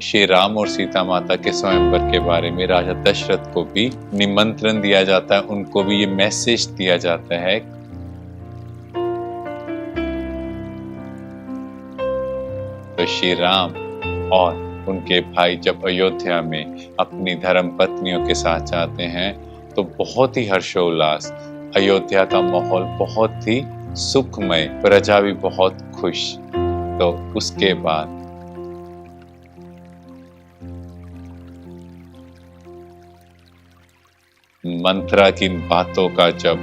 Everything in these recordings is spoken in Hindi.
श्री राम और सीता माता के स्वयंवर के बारे में राजा दशरथ को भी निमंत्रण दिया जाता है, उनको भी ये मैसेज दिया जाता है। तो श्री राम और उनके भाई जब अयोध्या में अपनी धर्म पत्नियों के साथ जाते हैं तो बहुत ही हर्षोल्लास, अयोध्या का माहौल बहुत ही सुखमय, प्रजा भी बहुत खुश। तो उसके बाद मंथरा की बातों का जब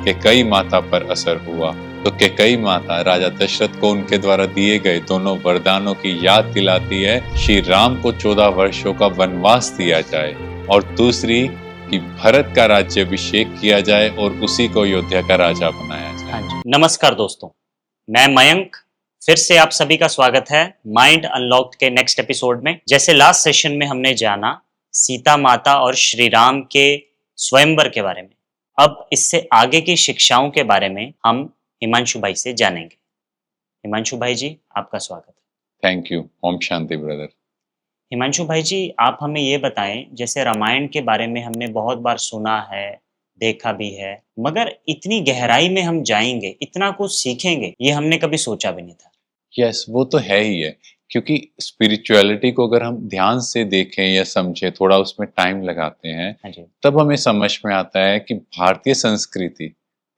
कैकेयी माता पर असर हुआ तो कैकेयी माता राजा दशरथ को उनके द्वारा दिए गए दोनों वरदानों की याद दिलाती है। श्री राम को 14 वर्षों का वनवास दिया जाए और दूसरी कि भरत का राज्याभिषेक किया जाए और उसी को अयोध्या का राजा बनाया जाए। हाँ जी, नमस्कार दोस्तों, मैं मयंक, फिर से आप सभी का स्वागत है माइंड अनलॉक्ड के नेक्स्ट एपिसोड में। जैसे लास्ट सेशन में हमने जाना सीता माता और श्री राम के स्वयंवर के बारे में, अब इससे आगे की शिक्षाओं के बारे में हम हिमांशु भाई से जानेंगे। हिमांशु भाई जी, आपका स्वागत है। Thank you. Om Shanti brother. Himanshu भाई जी, आप हमें ये बताएं, जैसे रामायण के बारे में हमने बहुत बार सुना है, देखा भी है, मगर इतनी गहराई में हम जाएंगे, इतना कुछ सीखेंगे, ये हमने कभी सोचा भी नहीं था। यस, वो तो है ही है, क्योंकि स्पिरिचुअलिटी को अगर हम ध्यान से देखें या समझें, थोड़ा उसमें टाइम लगाते हैं, हाँ जी, तब हमें समझ में आता है कि भारतीय संस्कृति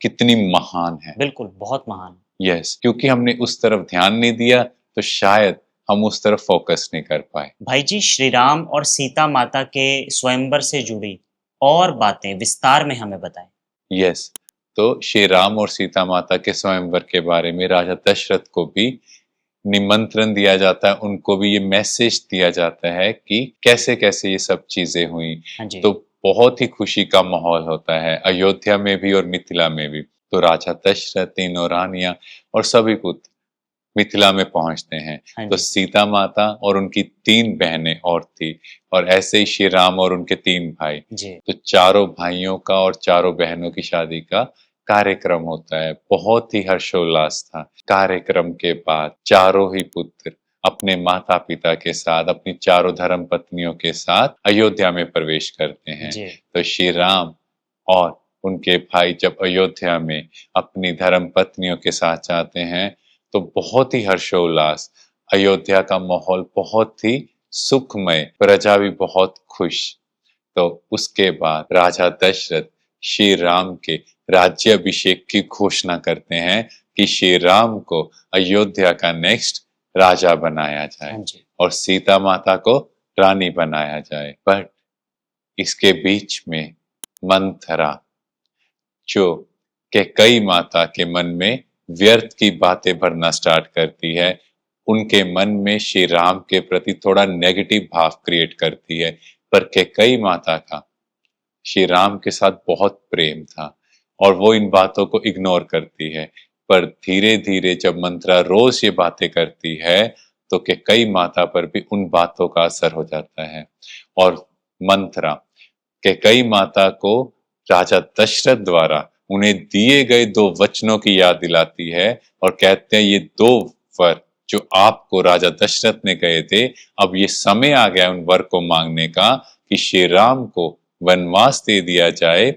कितनी महान है। बिल्कुल, बहुत महान। यस, क्योंकि हमने उस तरफ ध्यान नहीं दिया तो शायद हम उस तरफ फोकस नहीं कर पाए। भाई जी, श्री राम और सीता माता के स्वयंवर से जुड़ी और बातें विस्तार में हमें बताएं। यस, तो श्री राम और सीता माता के स्वयंवर के बारे में राजा दशरथ को भी निमंत्रण दिया जाता है, उनको भी ये मैसेज दिया जाता है कि कैसे कैसे ये सब चीजें हुई। हाँ जी, तो बहुत ही खुशी का माहौल होता है अयोध्या में भी और मिथिला में भी। तो राजा दशरथ, तीनों रानियां और सभी पुत्र मिथिला में पहुंचते हैं। हाँ तो जी, सीता माता और उनकी 3 बहनें और थी, और ऐसे ही श्री राम और उनके 3 भाई। जी, तो चारों भाइयों का और चारों बहनों की शादी का कार्यक्रम होता है। बहुत ही हर्षोल्लास था। कार्यक्रम के बाद चारों ही पुत्र अपने माता पिता के साथ, अपनी चारों धर्म पत्नियों के साथ अयोध्या में प्रवेश करते हैं। जी, तो श्री राम और उनके भाई जब अयोध्या में अपनी धर्म पत्नियों के साथ जाते हैं तो बहुत ही हर्षोल्लास, अयोध्या का माहौल बहुत ही सुखमय, प्रजा भी बहुत खुश। तो उसके बाद राजा दशरथ श्री राम के राज्याभिषेक की घोषणा करते हैं कि श्री राम को अयोध्या का नेक्स्ट राजा बनाया जाए हाँ जी, और सीता माता को रानी बनाया जाए। बट इसके बीच में मंथरा, जो कैकेयी माता के मन में व्यर्थ की बातें भरना स्टार्ट करती है, उनके मन में श्री राम के प्रति थोड़ा नेगेटिव भाव क्रिएट करती है। पर कैकेयी माता का श्री राम के साथ बहुत प्रेम था और वो इन बातों को इग्नोर करती है। पर धीरे धीरे जब मंत्रा रोज ये बातें करती है तो कैकेयी माता पर भी उन बातों का असर हो जाता है और मंत्रा कैकेयी माता को राजा दशरथ द्वारा उन्हें दिए गए 2 वचनों की याद दिलाती है और कहते हैं ये 2 वर जो आपको राजा दशरथ ने कहे थे, अब ये समय आ गया उन वर को मांगने का कि श्री राम को वनवास दे दिया जाए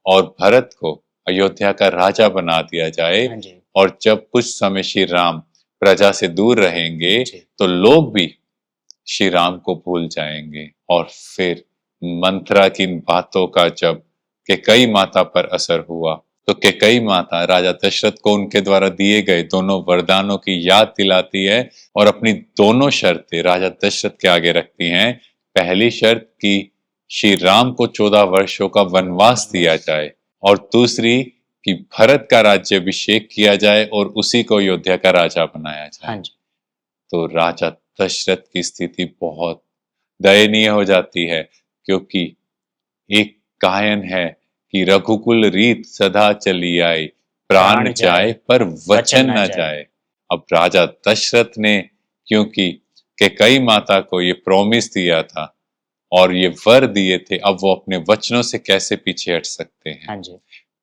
और भरत को अयोध्या का राजा बना दिया जाए। हाँ जी, और जब कुछ समय श्री राम प्रजा से दूर रहेंगे जी, तो लोग भी श्री राम को भूल जाएंगे। और फिर मंथरा की इन बातों का जब कैकेयी माता पर असर हुआ तो कैकेयी माता राजा दशरथ को उनके द्वारा दिए गए दोनों वरदानों की याद दिलाती है और अपनी दोनों शर्तें राजा दशरथ के आगे रखती हैं। पहली शर्त कि श्री राम को 14 वर्षों का वनवास दिया जाए और दूसरी कि भरत का राज्याभिषेक किया जाए और उसी को अयोध्या का राजा बनाया जाए। हाँ जी, तो राजा दशरथ की स्थिति बहुत दयनीय हो जाती है, क्योंकि एक गायन है कि रघुकुल रीत सदा चली आई, प्राण जाए पर वचन न जाए। अब राजा दशरथ ने क्योंकि कैकेयी माता को ये प्रॉमिस दिया था और ये वर दिए थे, अब वो अपने वचनों से कैसे पीछे हट सकते हैं। हाँ जी,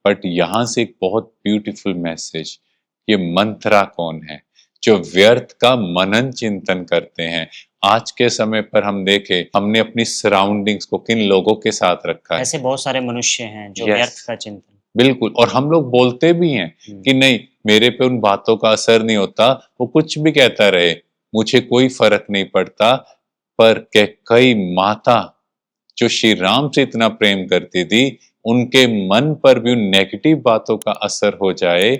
बट यहाँ से एक बहुत ब्यूटीफुल मैसेज, ये मंथरा कौन है? जो व्यर्थ का मनन चिंतन करते हैं, आज के समय पर हम देखें, हमने अपनी सराउंडिंग्स को किन लोगों के साथ रखा है। ऐसे बहुत सारे मनुष्य हैं जो Yes. व्यर्थ का चिंतन। बिल्कुल, और हम लोग बोलते भी हैं कि नहीं, मेरे पे उन बातों का असर नहीं होता, वो कुछ भी कहता रहे, मुझे कोई फर्क नहीं पड़ता। पर कई माता जो श्री राम से इतना प्रेम करती थी, उनके मन पर भी उन नेगेटिव बातों का असर हो जाए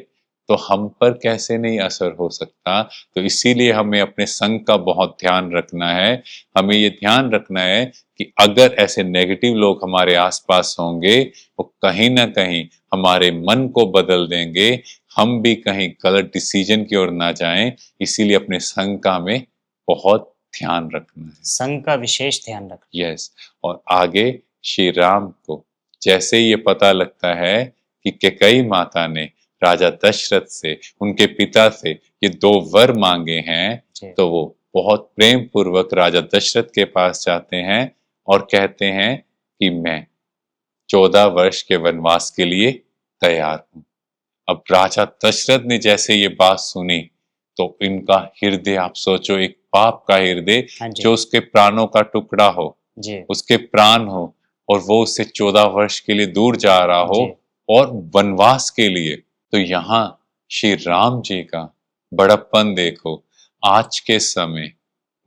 तो हम पर कैसे नहीं असर हो सकता। तो इसीलिए हमें अपने संग का बहुत ध्यान रखना है। हमें ये ध्यान रखना है कि अगर ऐसे नेगेटिव लोग हमारे आसपास होंगे, वो कहीं ना कहीं हमारे मन को बदल देंगे, हम भी कहीं गलत डिसीजन की ओर ना जाएं। इसीलिए अपने संग का हमें बहुत ध्यान रखना है। संघ का विशेष ध्यान रखना। यस। और आगे श्री राम को जैसे ये पता लगता है कि कैकेयी माता ने राजा दशरथ से, उनके पिता से ये 2 वर मांगे हैं, तो वो बहुत प्रेम पूर्वक राजा दशरथ के पास जाते हैं और कहते हैं कि मैं 14 वर्ष के वनवास के लिए तैयार हूं। अब राजा दशरथ ने जैसे ये बात सुनी तो इनका हृदय, आप सोचो, एक बाप का हृदय जो उसके प्राणों का टुकड़ा हो, उसके प्राण हो, और वो उससे 14 वर्ष के लिए दूर जा रहा हो और वनवास के लिए। तो यहाँ श्री राम जी का बड़प्पन देखो। आज के समय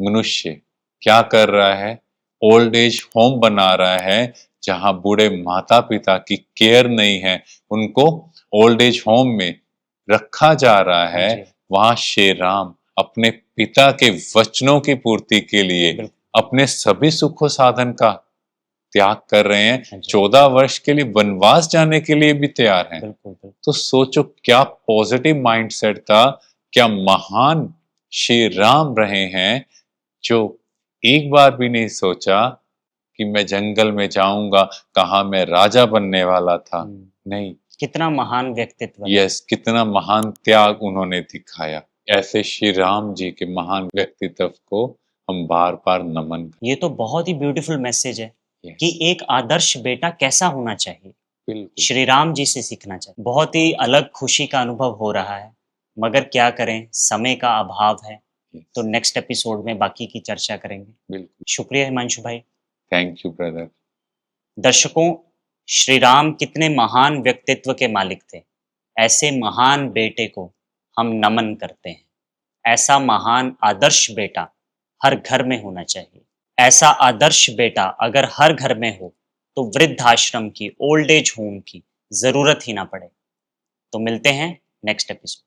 मनुष्य क्या कर रहा है? ओल्ड एज होम बना रहा है, जहां बूढ़े माता पिता की केयर नहीं है, उनको ओल्ड एज होम में रखा जा रहा है। वहां श्री राम अपने पिता के वचनों की पूर्ति के लिए अपने सभी सुखो साधन का त्याग कर रहे हैं, 14 वर्ष के लिए वनवास जाने के लिए भी तैयार हैं। तो सोचो क्या पॉजिटिव माइंडसेट था, क्या महान श्री राम रहे हैं, जो एक बार भी नहीं सोचा कि मैं जंगल में जाऊंगा, कहाँ मैं राजा बनने वाला था। नहीं, कितना महान व्यक्तित्व। यस, कितना महान त्याग उन्होंने दिखाया। ऐसे श्री राम जी के महान व्यक्तित्व को हम बार बार नमन। ये तो बहुत ही ब्यूटीफुल मैसेज है कि एक आदर्श बेटा कैसा होना चाहिए। श्री राम जी से सीखना चाहिए। बहुत ही अलग खुशी का अनुभव हो रहा है, मगर क्या करें, समय का अभाव है। तो नेक्स्ट एपिसोड में बाकी की चर्चा करेंगे। बिल्कुल। शुक्रिया हिमांशु भाई। Thank you brother. दर्शकों, श्री राम कितने महान व्यक्तित्व के मालिक थे। ऐसे महान बेटे को हम नमन करते हैं। ऐसा महान आदर्श बेटा हर घर में होना चाहिए। ऐसा आदर्श बेटा अगर हर घर में हो तो वृद्धाश्रम की, ओल्ड एज होम की जरूरत ही ना पड़े। तो मिलते हैं नेक्स्ट एपिसोड।